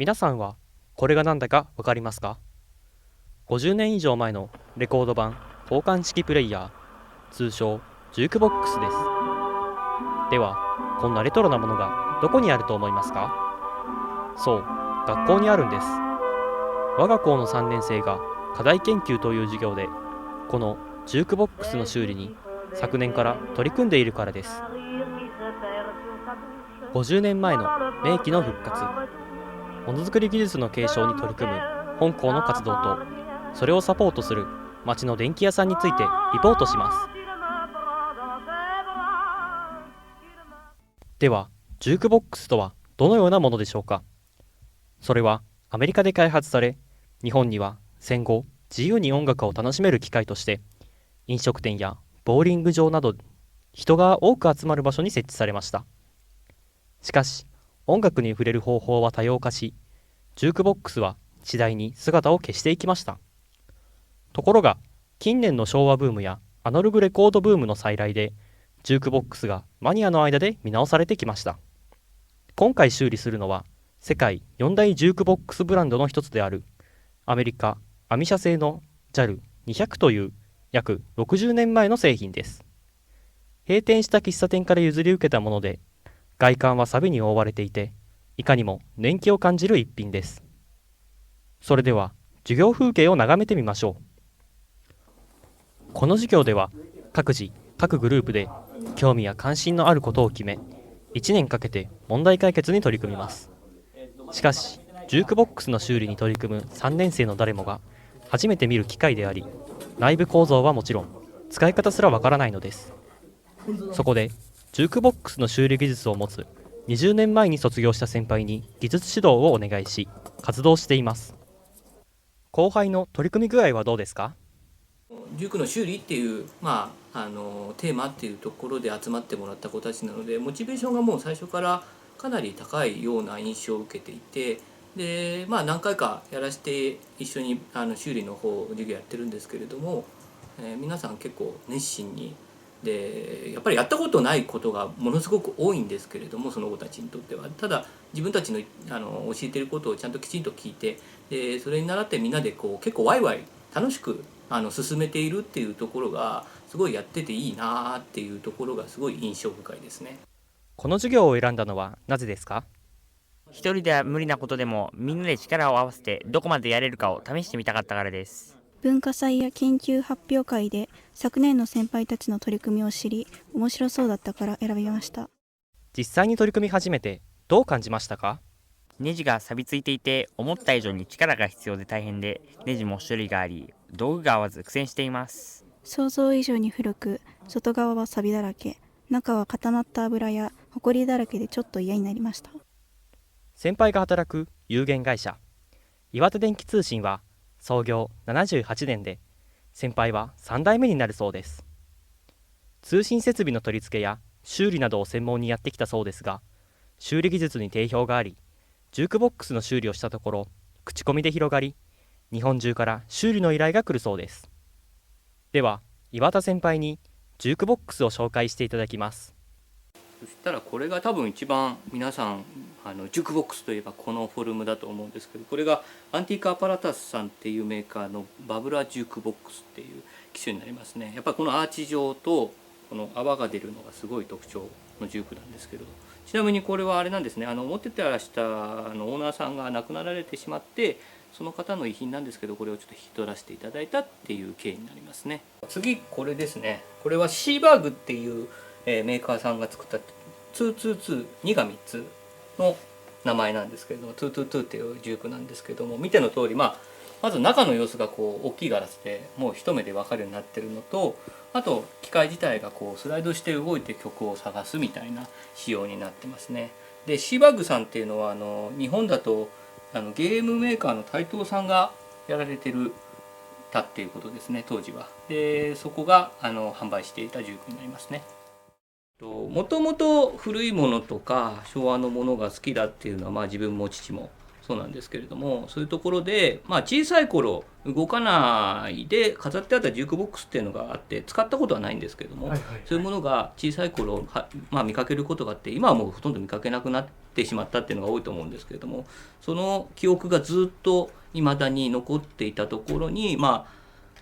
皆さんはこれが何だかわかりますか？ 50 年以上前のレコード版交換式プレイヤー、通称ジュークボックスです。では、こんなレトロなものがどこにあると思いますか？そう、学校にあるんです。我が校の3年生が課題研究という授業でこのジュークボックスの修理に昨年から取り組んでいるからです。50年前の名機の復活、ものづくり技術の継承に取り組む本校の活動と、それをサポートする町の電気屋さんについてリポートします。では、ジュークボックスとはどのようなものでしょうか？それはアメリカで開発され、日本には戦後自由に音楽を楽しめる機会として飲食店やボーリング場など人が多く集まる場所に設置されました。しかし、音楽に触れる方法は多様化し、ジュークボックスは次第に姿を消していきました。ところが、近年の昭和ブームやアナログレコードブームの再来で、ジュークボックスがマニアの間で見直されてきました。今回修理するのは、世界4大ジュークボックスブランドの一つである、アメリカ・アミ社製の JAL200 という約60年前の製品です。閉店した喫茶店から譲り受けたもので、外観は錆に覆われていて、いかにも年季を感じる一品です。それでは、授業風景を眺めてみましょう。この授業では、各自、各グループで興味や関心のあることを決め、1年かけて問題解決に取り組みます。しかし、ジュークボックスの修理に取り組む3年生の誰もが初めて見る機会であり、内部構造はもちろん、使い方すらわからないのです。そこで、ジュークボックスの修理技術を持つ20年前に卒業した先輩に技術指導をお願いし、活動しています。後輩の取り組み具合はどうですか？デュークの修理っていう、テーマっていうところで集まってもらった子たちなので、モチベーションがもう最初からかなり高いような印象を受けていて、で、何回かやらせて一緒に修理の方授業やってるんですけれども、皆さん結構熱心に、でやっぱりやったことないことがものすごく多いんですけれども、その子たちにとってはただ自分たちの教えてることをちゃんときちんと聞いて、でそれに倣ってみんなでこう結構ワイワイ楽しく進めているっていうところがすごいやってていいなっていうところがすごい印象深いですね。この授業を選んだのはなぜですか？一人では無理なことでもみんなで力を合わせてどこまでやれるかを試してみたかったからです。文化祭や研究発表会で昨年の先輩たちの取り組みを知り、面白そうだったから選びました。実際に取り組み始めてどう感じましたか？ネジが錆びついていて思った以上に力が必要で大変で、ネジも種類があり道具が合わず苦戦しています。想像以上に古く、外側は錆だらけ、中は固まった油やホコリだらけでちょっと嫌になりました。先輩が働く有限会社岩手電気通信は創業78年で、先輩は3代目になるそうです。通信設備の取り付けや修理などを専門にやってきたそうですが、修理技術に定評があり、ジュークボックスの修理をしたところ口コミで広がり、日本中から修理の依頼が来るそうです。では、岩田先輩にジュークボックスを紹介していただきます。そしたらこれが多分一番皆さんジュークボックスといえばこのフォルムだと思うんですけど、これがアンティークアパラタスさんっていうメーカーのバブラジュークボックスっていう機種になりますね。やっぱりこのアーチ状とこの泡が出るのがすごい特徴のジュークなんですけど、ちなみにこれはあれなんですね、持っててらしたオーナーさんが亡くなられてしまって、その方の遺品なんですけど、これをちょっと引き取らせていただいたっていう経緯になりますね。次これですね。これはシーバーグっていうメーカーさんが作った222、2が3つの名前なんですけれども、222っていうジュークなんですけども、見ての通り、まず中の様子がこう大きいガラスでもう一目で分かるようになってるのと、あと機械自体がこうスライドして動いて曲を探すみたいな仕様になってますね。でシーバーグさんっていうのは日本だとゲームメーカーの台東さんがやられてるたっていうことですね、当時は。でそこが販売していたジュークになりますね。もともと古いものとか昭和のものが好きだっていうのは、自分も父もそうなんですけれども、そういうところで、小さい頃動かないで飾ってあったジュークボックスっていうのがあって、使ったことはないんですけれども、そういうものが小さい頃見かけることがあって、今はもうほとんど見かけなくなっってしまったっていうのが多いと思うんですけれども、その記憶がずっと未だに残っていたところに、ま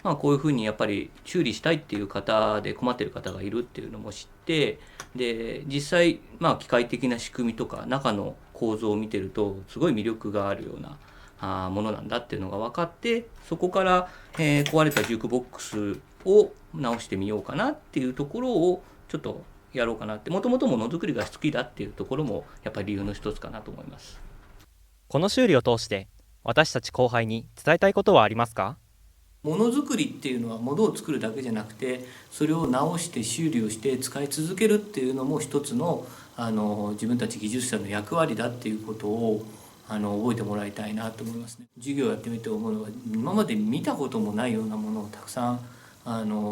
あこういうふうにやっぱり修理したいっていう方で困ってる方がいるっていうのも知って、で実際機械的な仕組みとか中の構造を見てるとすごい魅力があるようなものなんだっていうのが分かって、そこから、壊れたジュークボックスを直してみようかなっていうところをちょっとやろうかなって、もともとものづくりが好きだっていうところもやっぱり理由の一つかなと思います。この修理を通して私たち後輩に伝えたいことはありますか？ものづくりっていうのはものを作るだけじゃなくて、それを直して修理をして使い続けるっていうのも一つの自分たち技術者の役割だっていうことを覚えてもらいたいなと思いますね。授業をやってみて思うのは、今まで見たこともないようなものをたくさん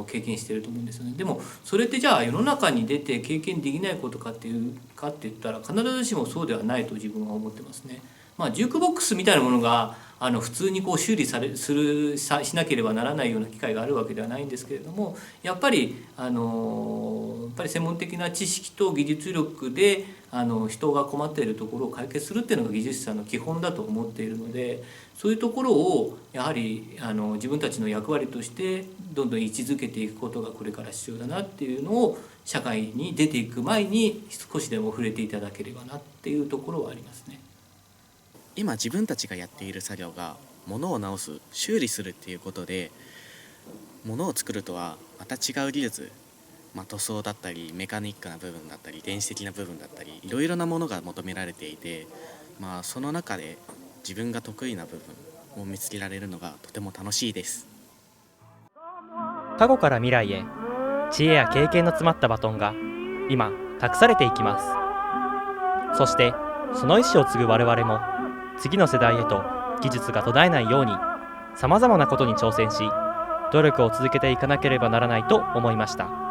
経験していると思うんですよね。でもそれってじゃあ世の中に出て経験できないことかって言ったら必ずしもそうではないと自分は思ってますね。ジュークボックスみたいなものが普通に修理しなければならないような機会があるわけではないんですけれども、やっぱり専門的な知識と技術力で人が困っているところを解決するっていうのが技術者の基本だと思っているので、そういうところをやはり自分たちの役割としてどんどん位置づけていくことがこれから必要だなっていうのを、社会に出ていく前に少しでも触れていただければなっていうところはありますね。今自分たちがやっている作業が物を直す、修理するっていうことで、物を作るとはまた違う技術、塗装だったりメカニックな部分だったり電子的な部分だったり、いろいろなものが求められていて、その中で自分が得意な部分を見つけられるのがとても楽しいです。過去から未来へ、知恵や経験の詰まったバトンが今託されていきます。そしてその意志を継ぐ我々も次の世代へと技術が途絶えないように、さまざまなことに挑戦し努力を続けていかなければならないと思いました。